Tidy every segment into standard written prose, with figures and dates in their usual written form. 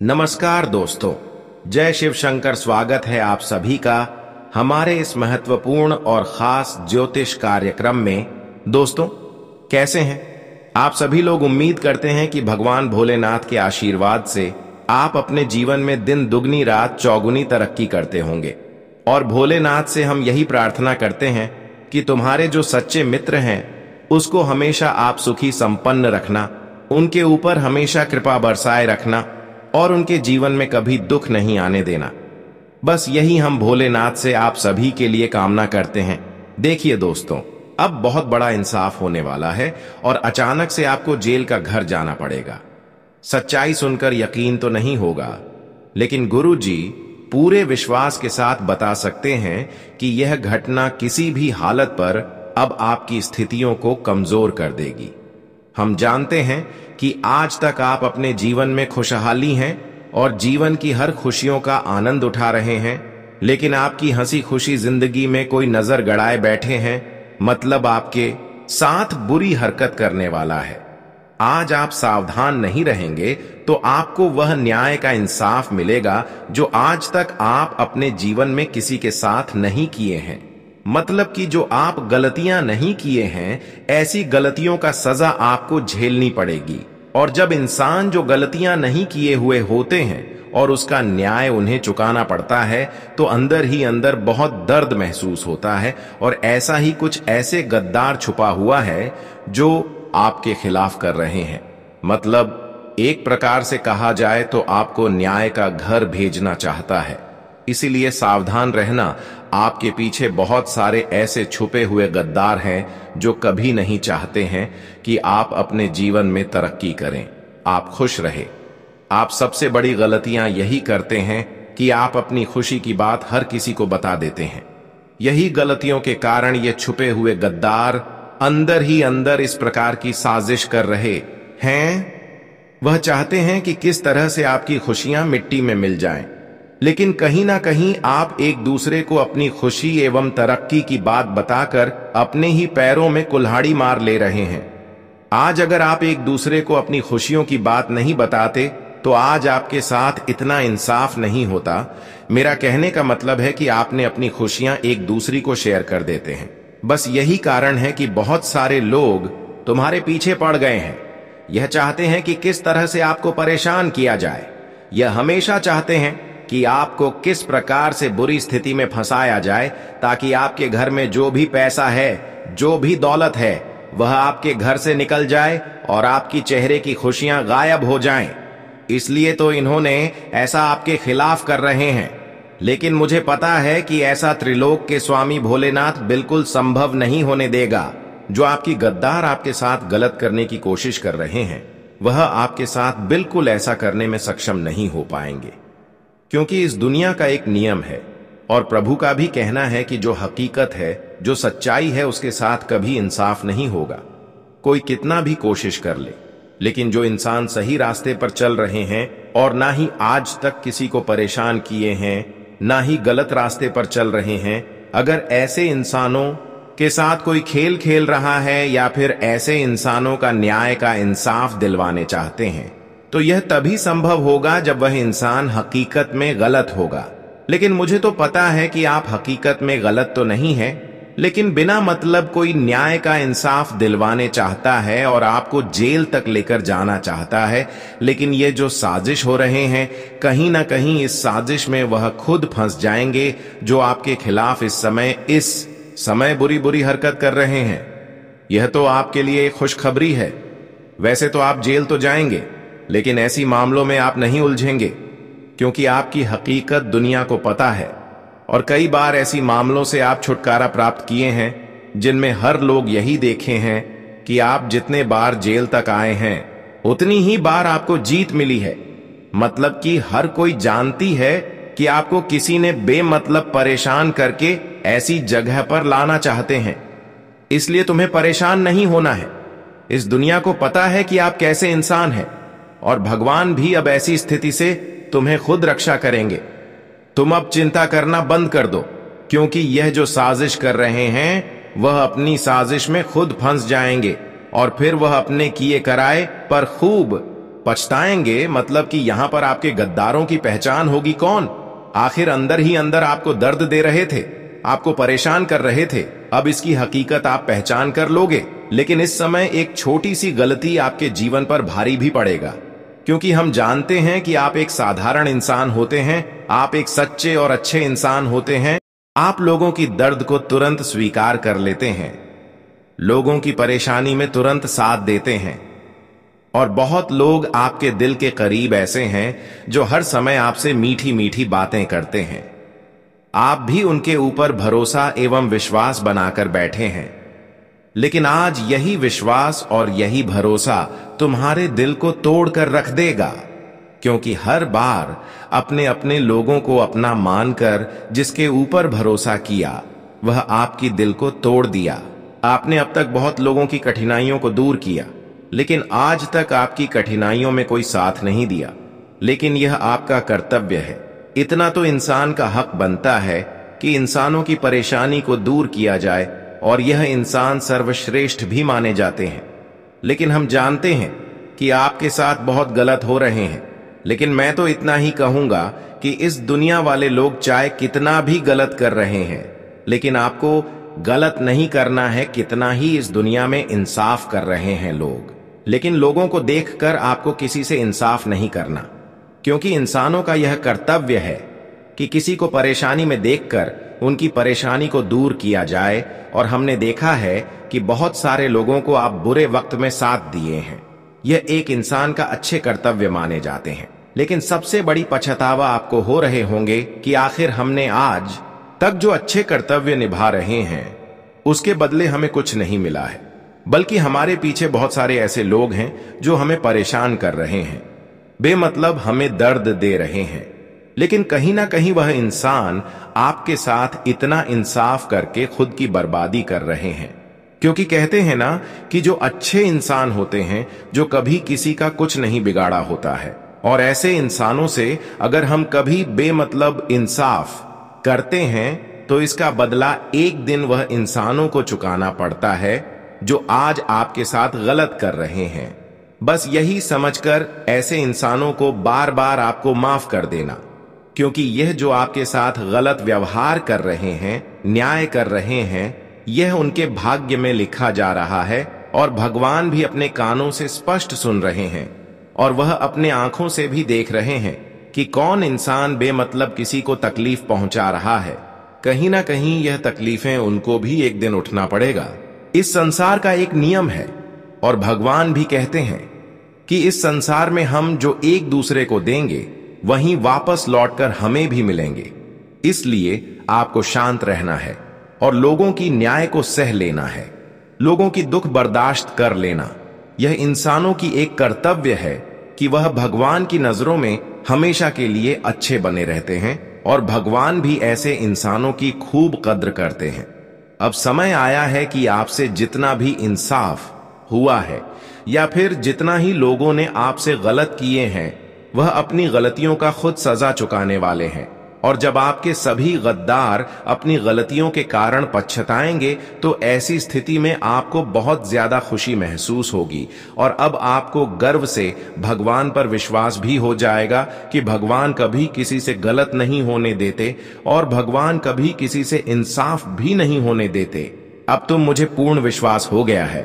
नमस्कार दोस्तों, जय शिव शंकर। स्वागत है आप सभी का हमारे इस महत्वपूर्ण और खास ज्योतिष कार्यक्रम में। दोस्तों, कैसे हैं आप सभी लोग? उम्मीद करते हैं कि भगवान भोलेनाथ के आशीर्वाद से आप अपने जीवन में दिन दुगनी रात चौगुनी तरक्की करते होंगे। और भोलेनाथ से हम यही प्रार्थना करते हैं कि तुम्हारे जो सच्चे मित्र हैं उसको हमेशा आप सुखी संपन्न रखना, उनके ऊपर हमेशा कृपा बरसाए रखना और उनके जीवन में कभी दुख नहीं आने देना। बस यही हम भोलेनाथ से आप सभी के लिए कामना करते हैं। देखिए दोस्तों, अब बहुत बड़ा इंसाफ होने वाला है और अचानक से आपको जेल का घर जाना पड़ेगा। सच्चाई सुनकर यकीन तो नहीं होगा, लेकिन गुरु जी पूरे विश्वास के साथ बता सकते हैं कि यह घटना किसी भी हालत पर अब आपकी स्थितियों को कमजोर कर देगी। हम जानते हैं कि आज तक आप अपने जीवन में खुशहाली हैं और जीवन की हर खुशियों का आनंद उठा रहे हैं, लेकिन आपकी हंसी खुशी जिंदगी में कोई नजर गड़ाए बैठे हैं, मतलब आपके साथ बुरी हरकत करने वाला है। आज आप सावधान नहीं रहेंगे तो आपको वह न्याय का इंसाफ मिलेगा जो आज तक आप अपने जीवन में किसी के साथ नहीं किए हैं। मतलब कि जो आप गलतियां नहीं किए हैं, ऐसी गलतियों का सजा आपको झेलनी पड़ेगी। और जब इंसान जो गलतियां नहीं किए हुए होते हैं और उसका न्याय उन्हें चुकाना पड़ता है तो अंदर ही अंदर बहुत दर्द महसूस होता है। और ऐसा ही कुछ ऐसे गद्दार छुपा हुआ है जो आपके खिलाफ कर रहे हैं। मतलब एक प्रकार से कहा जाए तो आपको न्याय का घर भेजना चाहता है। इसीलिए सावधान रहना, आपके पीछे बहुत सारे ऐसे छुपे हुए गद्दार हैं जो कभी नहीं चाहते हैं कि आप अपने जीवन में तरक्की करें, आप खुश रहे। आप सबसे बड़ी गलतियां यही करते हैं कि आप अपनी खुशी की बात हर किसी को बता देते हैं। यही गलतियों के कारण ये छुपे हुए गद्दार अंदर ही अंदर इस प्रकार की साजिश कर रहे हैं। वह चाहते हैं कि किस तरह से आपकी खुशियां मिट्टी में मिल जाएं। लेकिन कहीं ना कहीं आप एक दूसरे को अपनी खुशी एवं तरक्की की बात बताकर अपने ही पैरों में कुल्हाड़ी मार ले रहे हैं। आज अगर आप एक दूसरे को अपनी खुशियों की बात नहीं बताते तो आज आपके साथ इतना इंसाफ नहीं होता। मेरा कहने का मतलब है कि आपने अपनी खुशियां एक दूसरी को शेयर कर देते हैं। बस यही कारण है कि बहुत सारे लोग तुम्हारे पीछे पड़ गए हैं। यह चाहते हैं कि किस तरह से आपको परेशान किया जाए। यह हमेशा चाहते हैं कि आपको किस प्रकार से बुरी स्थिति में फंसाया जाए ताकि आपके घर में जो भी पैसा है, जो भी दौलत है, वह आपके घर से निकल जाए और आपकी चेहरे की खुशियां गायब हो जाएं। इसलिए तो इन्होंने ऐसा आपके खिलाफ कर रहे हैं। लेकिन मुझे पता है कि ऐसा त्रिलोक के स्वामी भोलेनाथ बिल्कुल संभव नहीं होने देगा। जो आपकी गद्दार आपके साथ गलत करने की कोशिश कर रहे हैं, वह आपके साथ बिल्कुल ऐसा करने में सक्षम नहीं हो पाएंगे, क्योंकि इस दुनिया का एक नियम है और प्रभु का भी कहना है कि जो हकीकत है, जो सच्चाई है, उसके साथ कभी इंसाफ नहीं होगा। कोई कितना भी कोशिश कर ले, लेकिन जो इंसान सही रास्ते पर चल रहे हैं और ना ही आज तक किसी को परेशान किए हैं, ना ही गलत रास्ते पर चल रहे हैं, अगर ऐसे इंसानों के साथ कोई खेल खेल रहा है या फिर ऐसे इंसानों का न्याय का इंसाफ दिलवाने चाहते हैं, तो यह तभी संभव होगा जब वह इंसान हकीकत में गलत होगा। लेकिन मुझे तो पता है कि आप हकीकत में गलत तो नहीं है, लेकिन बिना मतलब कोई न्याय का इंसाफ दिलवाने चाहता है और आपको जेल तक लेकर जाना चाहता है। लेकिन ये जो साजिश हो रहे हैं, कहीं ना कहीं इस साजिश में वह खुद फंस जाएंगे जो आपके खिलाफ इस समय बुरी बुरी हरकत कर रहे हैं। यह तो आपके लिए खुशखबरी है। वैसे तो आप जेल तो जाएंगे, लेकिन ऐसी मामलों में आप नहीं उलझेंगे, क्योंकि आपकी हकीकत दुनिया को पता है। और कई बार ऐसी मामलों से आप छुटकारा प्राप्त किए हैं जिनमें हर लोग यही देखे हैं कि आप जितने बार जेल तक आए हैं उतनी ही बार आपको जीत मिली है। मतलब कि हर कोई जानती है कि आपको किसी ने बेमतलब परेशान करके ऐसी जगह पर लाना चाहते हैं। इसलिए तुम्हें परेशान नहीं होना है। इस दुनिया को पता है कि आप कैसे इंसान हैं और भगवान भी अब ऐसी स्थिति से तुम्हें खुद रक्षा करेंगे। तुम अब चिंता करना बंद कर दो, क्योंकि यह जो साजिश कर रहे हैं वह अपनी साजिश में खुद फंस जाएंगे और फिर वह अपने किए कराए पर खूब पछताएंगे मतलब कि यहां पर आपके गद्दारों की पहचान होगी कौन? आखिर अंदर ही अंदर आपको दर्द दे रहे थे, आपको परेशान कर रहे थे। अब इसकी हकीकत आप पहचान कर लोगे, लेकिन इस समय एक छोटी सी गलती आपके जीवन पर भारी भी पड़ेगा, क्योंकि हम जानते हैं कि आप एक साधारण इंसान होते हैं, आप एक सच्चे और अच्छे इंसान होते हैं। आप लोगों की दर्द को तुरंत स्वीकार कर लेते हैं, लोगों की परेशानी में तुरंत साथ देते हैं, और बहुत लोग आपके दिल के करीब ऐसे हैं जो हर समय आपसे मीठी मीठी बातें करते हैं। आप भी उनके ऊपर भरोसा एवं विश्वास बनाकर बैठे हैं, लेकिन आज यही विश्वास और यही भरोसा तुम्हारे दिल को तोड़कर रख देगा, क्योंकि हर बार अपने अपने लोगों को अपना मानकर जिसके ऊपर भरोसा किया वह आपकी दिल को तोड़ दिया। आपने अब तक बहुत लोगों की कठिनाइयों को दूर किया, लेकिन आज तक आपकी कठिनाइयों में कोई साथ नहीं दिया। लेकिन यह आपका कर्तव्य है। इतना तो इंसान का हक बनता है कि इंसानों की परेशानी को दूर किया जाए, और यह इंसान सर्वश्रेष्ठ भी माने जाते हैं। लेकिन हम जानते हैं कि आपके साथ बहुत गलत हो रहे हैं, लेकिन मैं तो इतना ही कहूंगा कि इस दुनिया वाले लोग चाहे कितना भी गलत कर रहे हैं, लेकिन आपको गलत नहीं करना है। कितना ही इस दुनिया में इंसाफ कर रहे हैं लोग, लेकिन लोगों को देखकर आपको किसी से इंसाफ नहीं करना, क्योंकि इंसानों का यह कर्तव्य है कि किसी को परेशानी में देखकर उनकी परेशानी को दूर किया जाए। और हमने देखा है कि बहुत सारे लोगों को आप बुरे वक्त में साथ दिए हैं। यह एक इंसान का अच्छे कर्तव्य माने जाते हैं, लेकिन सबसे बड़ी पछतावा आपको हो रहे होंगे कि आखिर हमने आज तक जो अच्छे कर्तव्य निभा रहे हैं उसके बदले हमें कुछ नहीं मिला है, बल्कि हमारे पीछे बहुत सारे ऐसे लोग हैं जो हमें परेशान कर रहे हैं, बेमतलब हमें दर्द दे रहे हैं। लेकिन कहीं ना कहीं वह इंसान आपके साथ इतना इंसाफ करके खुद की बर्बादी कर रहे हैं, क्योंकि कहते हैं ना कि जो अच्छे इंसान होते हैं जो कभी किसी का कुछ नहीं बिगाड़ा होता है, और ऐसे इंसानों से अगर हम कभी बेमतलब इंसाफ करते हैं तो इसका बदला एक दिन वह इंसानों को चुकाना पड़ता है जो आज आपके साथ गलत कर रहे हैं। बस यही समझकर ऐसे इंसानों को बार बार आपको माफ कर देना, क्योंकि यह जो आपके साथ गलत व्यवहार कर रहे हैं, न्याय कर रहे हैं, यह उनके भाग्य में लिखा जा रहा है, और भगवान भी अपने कानों से स्पष्ट सुन रहे हैं, और वह अपने आंखों से भी देख रहे हैं कि कौन इंसान बेमतलब किसी को तकलीफ पहुंचा रहा है। कहीं ना कहीं यह तकलीफें उनको भी एक दिन उठना पड़ेगा। इस संसार का एक नियम है, और भगवान भी कहते हैं कि इस संसार में हम जो एक दूसरे को देंगे वहीं वापस लौटकर हमें भी मिलेंगे। इसलिए आपको शांत रहना है और लोगों की न्याय को सह लेना है, लोगों की दुख बर्दाश्त कर लेना। यह इंसानों की एक कर्तव्य है कि वह भगवान की नजरों में हमेशा के लिए अच्छे बने रहते हैं, और भगवान भी ऐसे इंसानों की खूब कद्र करते हैं। अब समय आया है कि आपसे जितना भी इंसाफ हुआ है या फिर जितना ही लोगों ने आपसे गलत किए हैं, वह अपनी गलतियों का खुद सजा चुकाने वाले हैं। और जब आपके सभी गद्दार अपनी गलतियों के कारण पछताएंगे तो ऐसी स्थिति में आपको बहुत ज्यादा खुशी महसूस होगी, और अब आपको गर्व से भगवान पर विश्वास भी हो जाएगा कि भगवान कभी किसी से गलत नहीं होने देते, और भगवान कभी किसी से इंसाफ भी नहीं होने देते। अब तो मुझे पूर्ण विश्वास हो गया है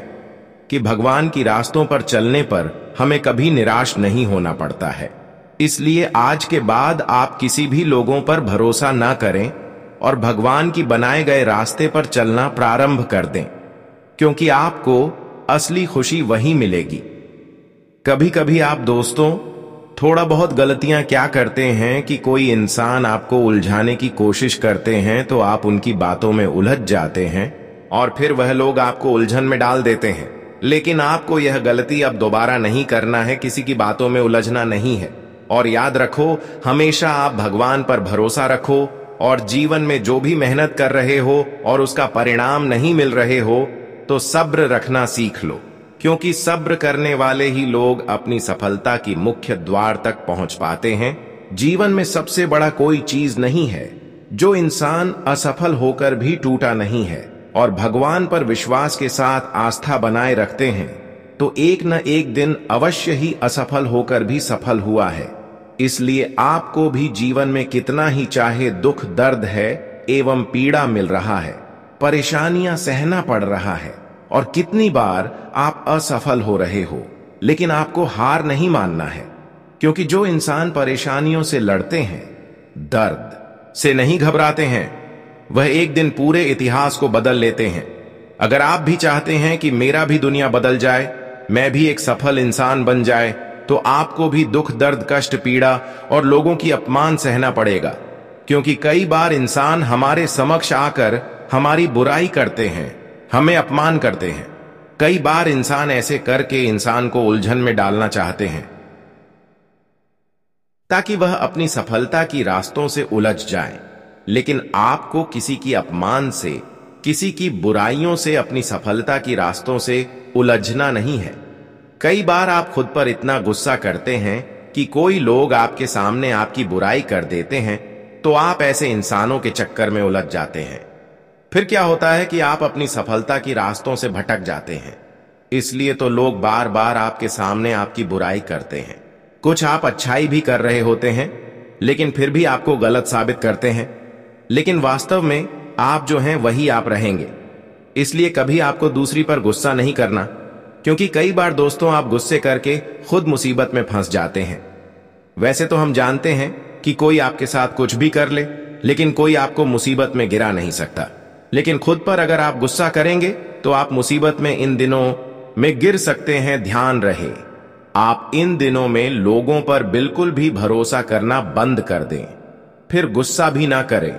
कि भगवान की रास्तों पर चलने पर हमें कभी निराश नहीं होना पड़ता है। इसलिए आज के बाद आप किसी भी लोगों पर भरोसा ना करें और भगवान की बनाए गए रास्ते पर चलना प्रारंभ कर दें, क्योंकि आपको असली खुशी वहीं मिलेगी। कभी कभी आप दोस्तों थोड़ा बहुत गलतियां क्या करते हैं कि कोई इंसान आपको उलझाने की कोशिश करते हैं तो आप उनकी बातों में उलझ जाते हैं, और फिर वह लोग आपको उलझन में डाल देते हैं। लेकिन आपको यह गलती अब दोबारा नहीं करना है, किसी की बातों में उलझना नहीं है। और याद रखो, हमेशा आप भगवान पर भरोसा रखो, और जीवन में जो भी मेहनत कर रहे हो और उसका परिणाम नहीं मिल रहे हो तो सब्र रखना सीख लो, क्योंकि सब्र करने वाले ही लोग अपनी सफलता की मुख्य द्वार तक पहुंच पाते हैं। जीवन में सबसे बड़ा कोई चीज नहीं है जो इंसान असफल होकर भी टूटा नहीं है और भगवान पर विश्वास के साथ आस्था बनाए रखते हैं, तो एक न एक दिन अवश्य ही असफल होकर भी सफल हुआ है। इसलिए आपको भी जीवन में कितना ही चाहे दुख दर्द है एवं पीड़ा मिल रहा है, परेशानियां सहना पड़ रहा है, और कितनी बार आप असफल हो रहे हो, लेकिन आपको हार नहीं मानना है। क्योंकि जो इंसान परेशानियों से लड़ते हैं, दर्द से नहीं घबराते हैं, वह एक दिन पूरे इतिहास को बदल लेते हैं। अगर आप भी चाहते हैं कि मेरा भी दुनिया बदल जाए, मैं भी एक सफल इंसान बन जाए, तो आपको भी दुख दर्द कष्ट पीड़ा और लोगों की अपमान सहना पड़ेगा। क्योंकि कई बार इंसान हमारे समक्ष आकर हमारी बुराई करते हैं, हमें अपमान करते हैं। कई बार इंसान ऐसे करके इंसान को उलझन में डालना चाहते हैं ताकि वह अपनी सफलता की रास्तों से उलझ जाए। लेकिन आपको किसी की अपमान से, किसी की बुराइयों से अपनी सफलता की रास्तों से उलझना नहीं है। कई बार आप खुद पर इतना गुस्सा करते हैं कि कोई लोग आपके सामने आपकी बुराई कर देते हैं, तो आप ऐसे इंसानों के चक्कर में उलझ जाते हैं। फिर क्या होता है कि आप अपनी सफलता की रास्तों से भटक जाते हैं। इसलिए तो लोग बार बार आपके सामने आपकी बुराई करते हैं। कुछ आप अच्छाई भी कर रहे होते हैं, लेकिन फिर भी आपको गलत साबित करते हैं। लेकिन वास्तव में आप जो हैं वही आप रहेंगे। इसलिए कभी आपको दूसरी पर गुस्सा नहीं करना, क्योंकि कई बार दोस्तों आप गुस्से करके खुद मुसीबत में फंस जाते हैं। वैसे तो हम जानते हैं कि कोई आपके साथ कुछ भी कर ले, लेकिन कोई आपको मुसीबत में गिरा नहीं सकता। लेकिन खुद पर अगर आप गुस्सा करेंगे तो आप मुसीबत में इन दिनों में गिर सकते हैं। ध्यान रहे, आप इन दिनों में लोगों पर बिल्कुल भी भरोसा करना बंद कर दें, फिर गुस्सा भी ना करें।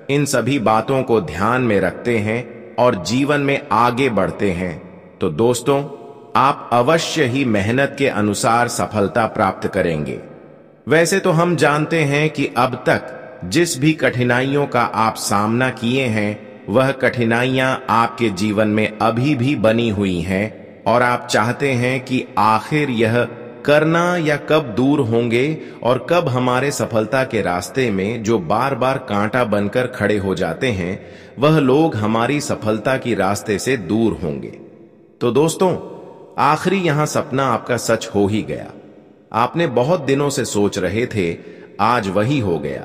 इन सभी बातों को ध्यान में रखते हैं और जीवन में आगे बढ़ते हैं, तो दोस्तों आप अवश्य ही मेहनत के अनुसार सफलता प्राप्त करेंगे। वैसे तो हम जानते हैं कि अब तक जिस भी कठिनाइयों का आप सामना किए हैं, वह कठिनाइयां आपके जीवन में अभी भी बनी हुई हैं, और आप चाहते हैं कि आखिर यह करना या कब दूर होंगे, और कब हमारे सफलता के रास्ते में जो बार बार कांटा बनकर खड़े हो जाते हैं, वह लोग हमारी सफलता की रास्ते से दूर होंगे। तो दोस्तों आखिरी यहां सपना आपका सच हो ही गया। आपने बहुत दिनों से सोच रहे थे, आज वही हो गया।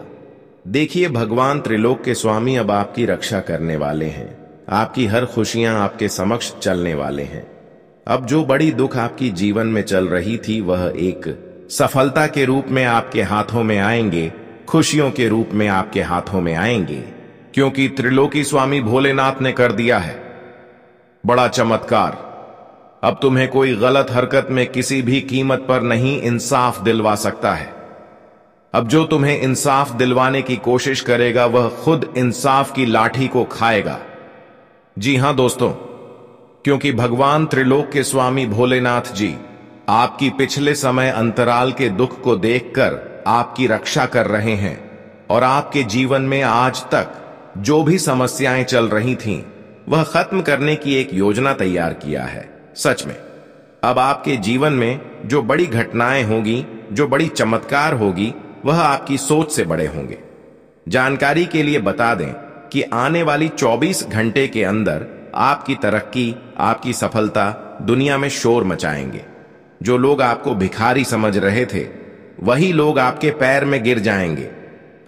देखिए, भगवान त्रिलोक के स्वामी अब आपकी रक्षा करने वाले हैं। आपकी हर खुशियां आपके समक्ष चलने वाले हैं। अब जो बड़ी दुख आपकी जीवन में चल रही थी, वह एक सफलता के रूप में आपके हाथों में आएंगे, खुशियों के रूप में आपके हाथों में आएंगे। क्योंकि त्रिलोकी स्वामी भोलेनाथ ने कर दिया है बड़ा चमत्कार। अब तुम्हें कोई गलत हरकत में किसी भी कीमत पर नहीं इंसाफ दिलवा सकता है। अब जो तुम्हें इंसाफ दिलवाने की कोशिश करेगा, वह खुद इंसाफ की लाठी को खाएगा। जी हां दोस्तों, क्योंकि भगवान त्रिलोक के स्वामी भोलेनाथ जी आपकी पिछले समय अंतराल के दुख को देखकर आपकी रक्षा कर रहे हैं, और आपके जीवन में आज तक जो भी समस्याएं चल रही थीं, वह खत्म करने की एक योजना तैयार किया है। सच में अब आपके जीवन में जो बड़ी घटनाएं होगी, जो बड़ी चमत्कार होगी, वह आपकी सोच से बड़े होंगे। जानकारी के लिए बता दें कि आने वाली 24 घंटे के अंदर आपकी तरक्की, आपकी सफलता दुनिया में शोर मचाएंगे। जो लोग आपको भिखारी समझ रहे थे, वही लोग आपके पैर में गिर जाएंगे।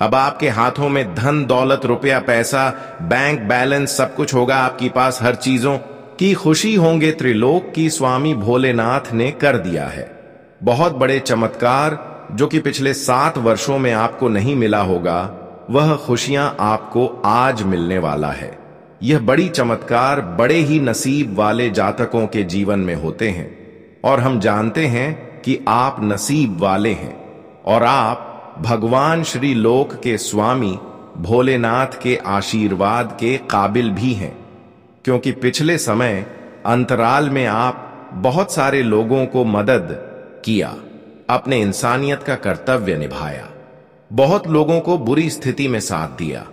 अब आपके हाथों में धन दौलत, रुपया पैसा, बैंक बैलेंस सब कुछ होगा। आपके पास हर चीजों की खुशी होंगे। त्रिलोक की स्वामी भोलेनाथ ने कर दिया है बहुत बड़े चमत्कार, जो कि पिछले 7 वर्षों में आपको नहीं मिला होगा। वह खुशियां आपको आज मिलने वाला है। यह बड़ी चमत्कार बड़े ही नसीब वाले जातकों के जीवन में होते हैं, और हम जानते हैं कि आप नसीब वाले हैं, और आप भगवान श्री लोक के स्वामी भोलेनाथ के आशीर्वाद के काबिल भी हैं। क्योंकि पिछले समय अंतराल में आप बहुत सारे लोगों को मदद किया, अपने इंसानियत का कर्तव्य निभाया, बहुत लोगों को बुरी स्थिति में साथ दिया।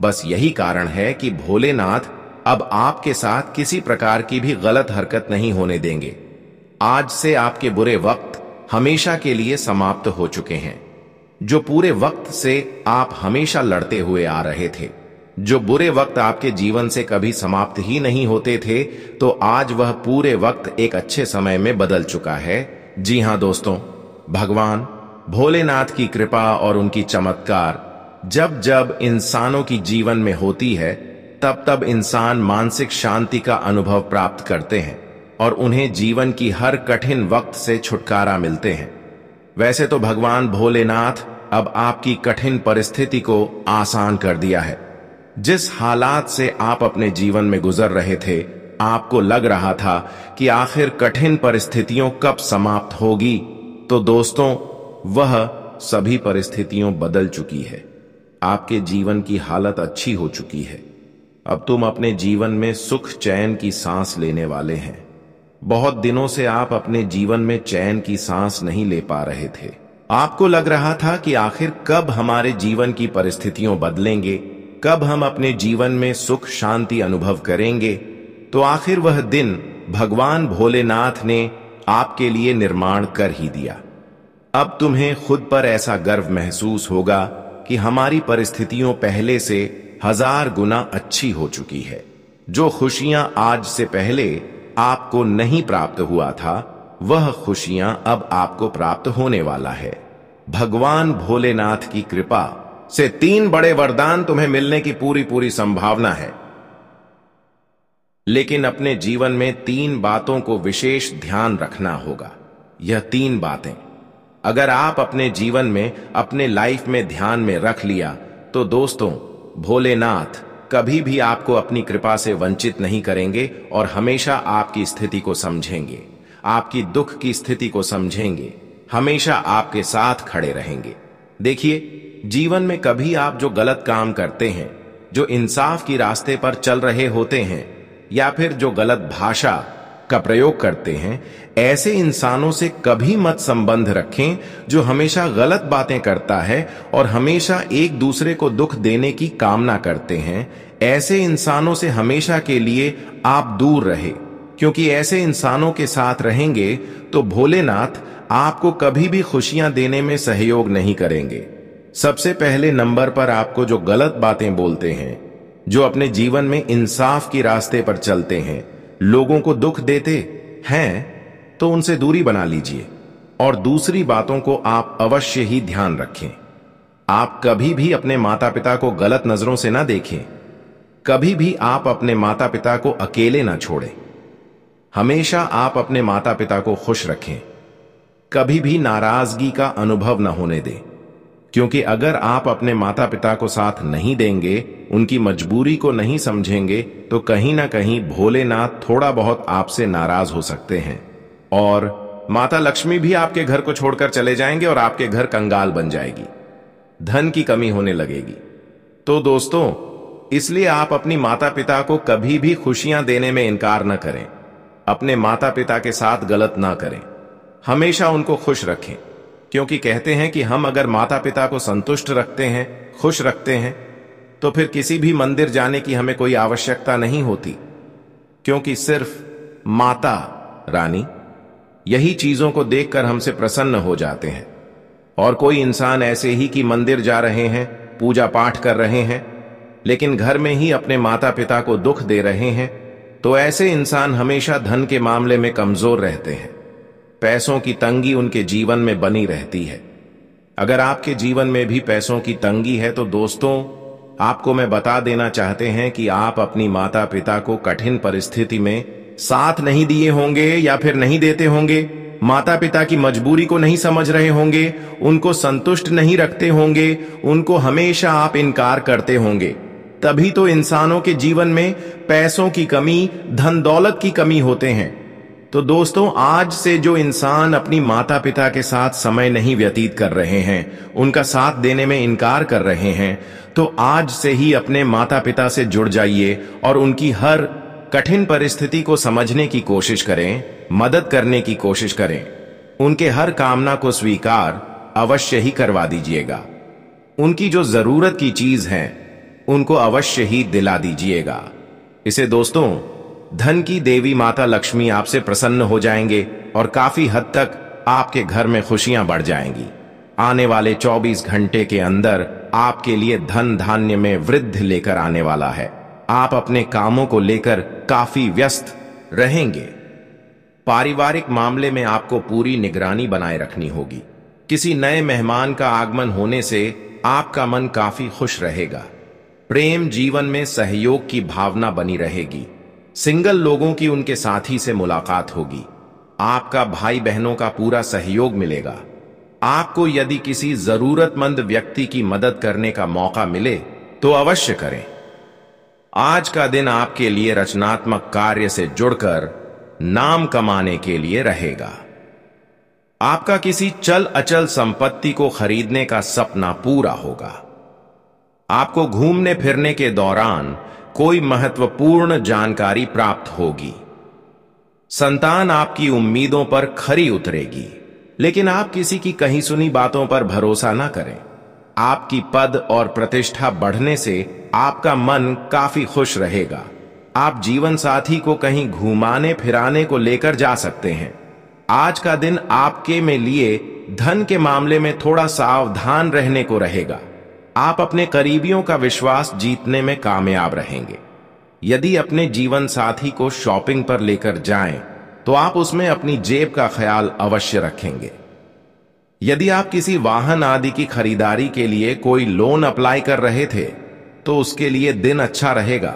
बस यही कारण है कि भोलेनाथ अब आपके साथ किसी प्रकार की भी गलत हरकत नहीं होने देंगे। आज से आपके बुरे वक्त हमेशा के लिए समाप्त हो चुके हैं। जो पूरे वक्त से आप हमेशा लड़ते हुए आ रहे थे, जो बुरे वक्त आपके जीवन से कभी समाप्त ही नहीं होते थे, तो आज वह पूरे वक्त एक अच्छे समय में बदल चुका है। जी हां दोस्तों, भगवान भोलेनाथ की कृपा और उनकी चमत्कार जब जब इंसानों की जीवन में होती है, तब तब इंसान मानसिक शांति का अनुभव प्राप्त करते हैं और उन्हें जीवन की हर कठिन वक्त से छुटकारा मिलते हैं। वैसे तो भगवान भोलेनाथ अब आपकी कठिन परिस्थिति को आसान कर दिया है। जिस हालात से आप अपने जीवन में गुजर रहे थे, आपको लग रहा था कि आखिर कठिन परिस्थितियों कब समाप्त होगी, तो दोस्तों वह सभी परिस्थितियों बदल चुकी है। आपके जीवन की हालत अच्छी हो चुकी है। अब तुम अपने जीवन में सुख चैन की सांस लेने वाले हैं। बहुत दिनों से आप अपने जीवन में चैन की सांस नहीं ले पा रहे थे। आपको लग रहा था कि आखिर कब हमारे जीवन की परिस्थितियां बदलेंगे, कब हम अपने जीवन में सुख शांति अनुभव करेंगे। तो आखिर वह दिन भगवान भोलेनाथ ने आपके लिए निर्माण कर ही दिया। अब तुम्हें खुद पर ऐसा गर्व महसूस होगा कि हमारी परिस्थितियों पहले से 1000 गुना अच्छी हो चुकी है। जो खुशियां आज से पहले आपको नहीं प्राप्त हुआ था, वह खुशियां अब आपको प्राप्त होने वाला है। भगवान भोलेनाथ की कृपा से 3 बड़े वरदान तुम्हें मिलने की पूरी संभावना है। लेकिन अपने जीवन में 3 बातों को विशेष ध्यान रखना होगा। यह 3 बातें अगर आप अपने जीवन में, अपने लाइफ में ध्यान में रख लिया, तो दोस्तों भोलेनाथ कभी भी आपको अपनी कृपा से वंचित नहीं करेंगे और हमेशा आपकी स्थिति को समझेंगे, आपकी दुख की स्थिति को समझेंगे, हमेशा आपके साथ खड़े रहेंगे। देखिए, जीवन में कभी आप जो गलत काम करते हैं, जो इंसाफ की रास्ते पर चल रहे होते हैं, या फिर जो गलत भाषा का प्रयोग करते हैं, ऐसे इंसानों से कभी मत संबंध रखें जो हमेशा गलत बातें करता है और हमेशा एक दूसरे को दुख देने की कामना करते हैं। ऐसे इंसानों से हमेशा के लिए आप दूर रहे, क्योंकि ऐसे इंसानों के साथ रहेंगे तो भोलेनाथ आपको कभी भी खुशियां देने में सहयोग नहीं करेंगे। सबसे पहले नंबर पर आपको जो गलत बातें बोलते हैं, जो अपने जीवन में इंसाफ की रास्ते पर चलते हैं, लोगों को दुख देते हैं, तो उनसे दूरी बना लीजिए। और दूसरी बातों को आप अवश्य ही ध्यान रखें। आप कभी भी अपने माता पिता को गलत नजरों से ना देखें। कभी भी आप अपने माता पिता को अकेले ना छोड़ें। हमेशा आप अपने माता पिता को खुश रखें। कभी भी नाराजगी का अनुभव न होने दें, क्योंकि अगर आप अपने माता पिता को साथ नहीं देंगे, उनकी मजबूरी को नहीं समझेंगे, तो कहीं ना कहीं भोलेनाथ थोड़ा बहुत आपसे नाराज हो सकते हैं और माता लक्ष्मी भी आपके घर को छोड़कर चले जाएंगे और आपके घर कंगाल बन जाएगी, धन की कमी होने लगेगी। तो दोस्तों, इसलिए आप अपनी माता पिता को कभी भी खुशियां देने में इनकार न करें। अपने माता पिता के साथ गलत ना करें, हमेशा उनको खुश रखें, क्योंकि कहते हैं कि हम अगर माता पिता को संतुष्ट रखते हैं, खुश रखते हैं, तो फिर किसी भी मंदिर जाने की हमें कोई आवश्यकता नहीं होती, क्योंकि सिर्फ माता रानी यही चीजों को देखकर हमसे प्रसन्न हो जाते हैं। और कोई इंसान ऐसे ही कि मंदिर जा रहे हैं, पूजा पाठ कर रहे हैं, लेकिन घर में ही अपने माता पिता को दुख दे रहे हैं, तो ऐसे इंसान हमेशा धन के मामले में कमजोर रहते हैं। पैसों की तंगी उनके जीवन में बनी रहती है। अगर आपके जीवन में भी पैसों की तंगी है, तो दोस्तों आपको मैं बता देना चाहते हैं कि आप अपनी माता पिता को कठिन परिस्थिति में साथ नहीं दिए होंगे या फिर नहीं देते होंगे, माता पिता की मजबूरी को नहीं समझ रहे होंगे, उनको संतुष्ट नहीं रखते होंगे, उनको हमेशा आप इनकार करते होंगे। तभी तो इंसानों के जीवन में पैसों की कमी, धन दौलत की कमी होते हैं। तो दोस्तों, आज से जो इंसान अपनी माता पिता के साथ समय नहीं व्यतीत कर रहे हैं, उनका साथ देने में इनकार कर रहे हैं, तो आज से ही अपने माता पिता से जुड़ जाइए और उनकी हर कठिन परिस्थिति को समझने की कोशिश करें, मदद करने की कोशिश करें। उनके हर कामना को स्वीकार अवश्य ही करवा दीजिएगा। उनकी जो जरूरत की चीज है, उनको अवश्य ही दिला दीजिएगा। इसे दोस्तों, धन की देवी माता लक्ष्मी आपसे प्रसन्न हो जाएंगे और काफी हद तक आपके घर में खुशियां बढ़ जाएंगी। आने वाले 24 घंटे के अंदर आपके लिए धन धान्य में वृद्धि लेकर आने वाला है। आप अपने कामों को लेकर काफी व्यस्त रहेंगे। पारिवारिक मामले में आपको पूरी निगरानी बनाए रखनी होगी। किसी नए मेहमान का आगमन होने से आपका मन काफी खुश रहेगा। प्रेम जीवन में सहयोग की भावना बनी रहेगी। सिंगल लोगों की उनके साथी से मुलाकात होगी। आपका भाई बहनों का पूरा सहयोग मिलेगा। आपको यदि किसी जरूरतमंद व्यक्ति की मदद करने का मौका मिले तो अवश्य करें। आज का दिन आपके लिए रचनात्मक कार्य से जुड़कर नाम कमाने के लिए रहेगा। आपका किसी चल अचल संपत्ति को खरीदने का सपना पूरा होगा। आपको घूमने फिरने के दौरान कोई महत्वपूर्ण जानकारी प्राप्त होगी। संतान आपकी उम्मीदों पर खरी उतरेगी, लेकिन आप किसी की कहीं सुनी बातों पर भरोसा ना करें। आपकी पद और प्रतिष्ठा बढ़ने से आपका मन काफी खुश रहेगा। आप जीवन साथी को कहीं घुमाने फिराने को लेकर जा सकते हैं। आज का दिन आपके में लिए धन के मामले में थोड़ा सावधान रहने को रहेगा। आप अपने करीबियों का विश्वास जीतने में कामयाब रहेंगे। यदि अपने जीवन साथी को शॉपिंग पर लेकर जाएं, तो आप उसमें अपनी जेब का ख्याल अवश्य रखेंगे। यदि आप किसी वाहन आदि की खरीदारी के लिए कोई लोन अप्लाई कर रहे थे, तो उसके लिए दिन अच्छा रहेगा।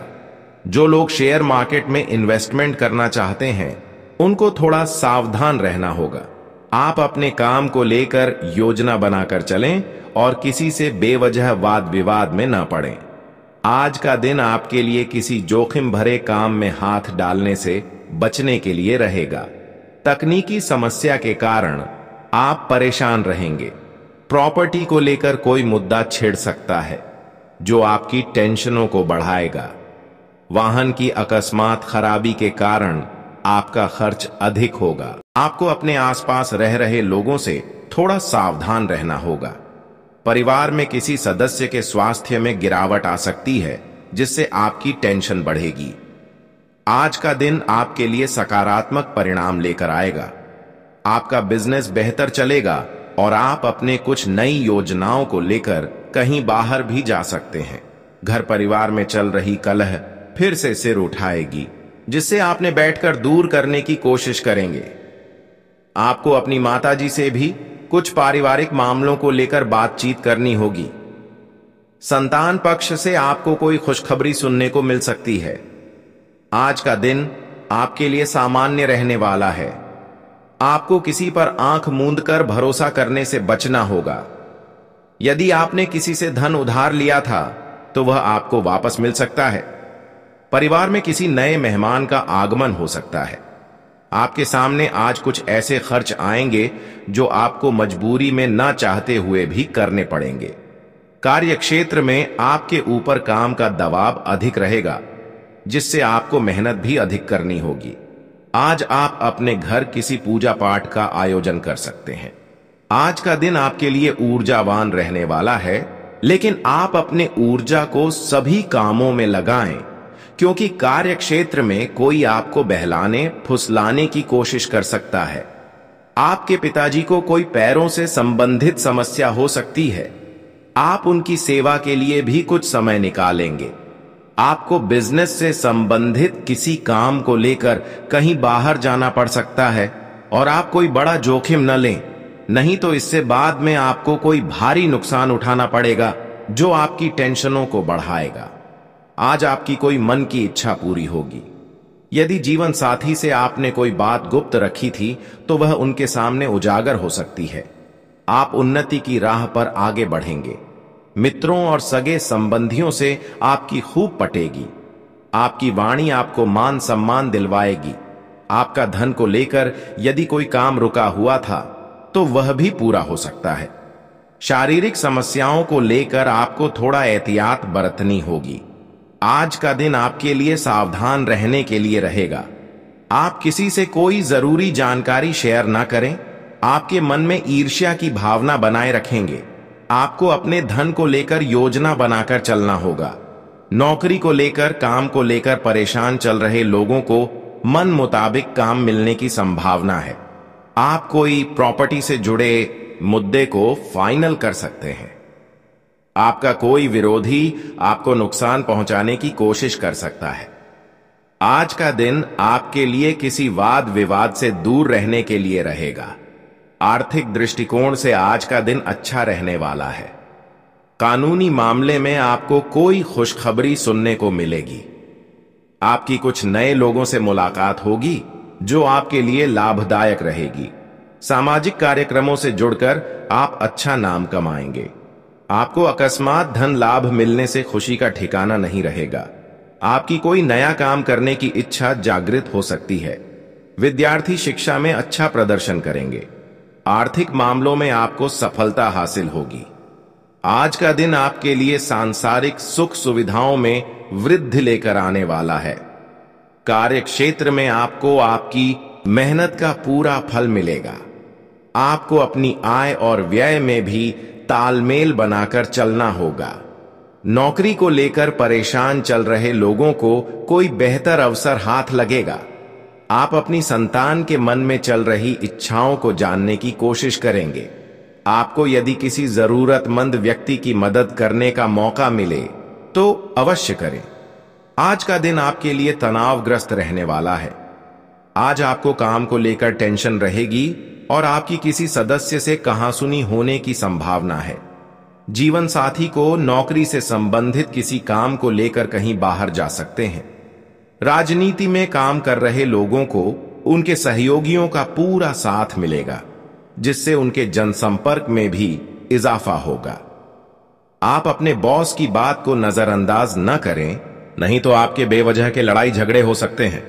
जो लोग शेयर मार्केट में इन्वेस्टमेंट करना चाहते हैं, उनको थोड़ा सावधान रहना होगा। आप अपने काम को लेकर योजना बनाकर चलें और किसी से बेवजह वाद विवाद में न पड़ें। आज का दिन आपके लिए किसी जोखिम भरे काम में हाथ डालने से बचने के लिए रहेगा। तकनीकी समस्या के कारण आप परेशान रहेंगे। प्रॉपर्टी को लेकर कोई मुद्दा छिड़ सकता है, जो आपकी टेंशनों को बढ़ाएगा। वाहन की अकस्मात खराबी के कारण आपका खर्च अधिक होगा। आपको अपने आसपास रह रहे लोगों से थोड़ा सावधान रहना होगा। परिवार में किसी सदस्य के स्वास्थ्य में गिरावट आ सकती है, जिससे आपकी टेंशन बढ़ेगी। आज का दिन आपके लिए सकारात्मक परिणाम लेकर आएगा। आपका बिजनेस बेहतर चलेगा और आप अपने कुछ नई योजनाओं को लेकर कहीं बाहर भी जा सकते हैं। घर परिवार में चल रही कलह फिर से सिर उठाएगी, जिससे आपने बैठकर दूर करने की कोशिश करेंगे। आपको अपनी माताजी से भी कुछ पारिवारिक मामलों को लेकर बातचीत करनी होगी। संतान पक्ष से आपको कोई खुशखबरी सुनने को मिल सकती है। आज का दिन आपके लिए सामान्य रहने वाला है। आपको किसी पर आंख मूंद कर भरोसा करने से बचना होगा। यदि आपने किसी से धन उधार लिया था, तो वह आपको वापस मिल सकता है। परिवार में किसी नए मेहमान का आगमन हो सकता है। आपके सामने आज कुछ ऐसे खर्च आएंगे जो आपको मजबूरी में ना चाहते हुए भी करने पड़ेंगे। कार्यक्षेत्र में आपके ऊपर काम का दबाव अधिक रहेगा, जिससे आपको मेहनत भी अधिक करनी होगी। आज आप अपने घर किसी पूजा पाठ का आयोजन कर सकते हैं। आज का दिन आपके लिए ऊर्जावान रहने वाला है, लेकिन आप अपने ऊर्जा को सभी कामों में लगाएं, क्योंकि कार्यक्षेत्र में कोई आपको बहलाने फुसलाने की कोशिश कर सकता है। आपके पिताजी को कोई पैरों से संबंधित समस्या हो सकती है। आप उनकी सेवा के लिए भी कुछ समय निकालेंगे। आपको बिजनेस से संबंधित किसी काम को लेकर कहीं बाहर जाना पड़ सकता है और आप कोई बड़ा जोखिम न लें, नहीं तो इससे बाद में आपको कोई भारी नुकसान उठाना पड़ेगा, जो आपकी टेंशनों को बढ़ाएगा। आज आपकी कोई मन की इच्छा पूरी होगी। यदि जीवन साथी से आपने कोई बात गुप्त रखी थी, तो वह उनके सामने उजागर हो सकती है। आप उन्नति की राह पर आगे बढ़ेंगे। मित्रों और सगे संबंधियों से आपकी खूब पटेगी। आपकी वाणी आपको मान सम्मान दिलवाएगी। आपका धन को लेकर यदि कोई काम रुका हुआ था, तो वह भी पूरा हो सकता है। शारीरिक समस्याओं को लेकर आपको थोड़ा एहतियात बरतनी होगी। आज का दिन आपके लिए सावधान रहने के लिए रहेगा। आप किसी से कोई जरूरी जानकारी शेयर ना करें। आपके मन में ईर्ष्या की भावना बनाए रखेंगे। आपको अपने धन को लेकर योजना बनाकर चलना होगा। नौकरी को लेकर, काम को लेकर परेशान चल रहे लोगों को मन मुताबिक काम मिलने की संभावना है। आप कोई प्रॉपर्टी से जुड़े मुद्दे को फाइनल कर सकते हैं। आपका कोई विरोधी आपको नुकसान पहुंचाने की कोशिश कर सकता है। आज का दिन आपके लिए किसी वाद विवाद से दूर रहने के लिए रहेगा। आर्थिक दृष्टिकोण से आज का दिन अच्छा रहने वाला है। कानूनी मामले में आपको कोई खुशखबरी सुनने को मिलेगी। आपकी कुछ नए लोगों से मुलाकात होगी जो आपके लिए लाभदायक रहेगी। सामाजिक कार्यक्रमों से जुड़कर आप अच्छा नाम कमाएंगे। आपको अकस्मात धन लाभ मिलने से खुशी का ठिकाना नहीं रहेगा। आपकी कोई नया काम करने की इच्छा जागृत हो सकती है। विद्यार्थी शिक्षा में अच्छा प्रदर्शन करेंगे। आर्थिक मामलों में आपको सफलता हासिल होगी। आज का दिन आपके लिए सांसारिक सुख सुविधाओं में वृद्धि लेकर आने वाला है। कार्य क्षेत्र में आपको आपकी मेहनत का पूरा फल मिलेगा। आपको अपनी आय और व्यय में भी तालमेल बनाकर चलना होगा। नौकरी को लेकर परेशान चल रहे लोगों को कोई बेहतर अवसर हाथ लगेगा। आप अपनी संतान के मन में चल रही इच्छाओं को जानने की कोशिश करेंगे। आपको यदि किसी जरूरतमंद व्यक्ति की मदद करने का मौका मिले तो अवश्य करें। आज का दिन आपके लिए तनावग्रस्त रहने वाला है। आज आपको काम को लेकर टेंशन रहेगी और आपकी किसी सदस्य से कहासुनी होने की संभावना है। जीवन साथी को नौकरी से संबंधित किसी काम को लेकर कहीं बाहर जा सकते हैं। राजनीति में काम कर रहे लोगों को उनके सहयोगियों का पूरा साथ मिलेगा, जिससे उनके जनसंपर्क में भी इजाफा होगा। आप अपने बॉस की बात को नजरअंदाज न करें, नहीं तो आपके बेवजह के लड़ाई झगड़े हो सकते हैं।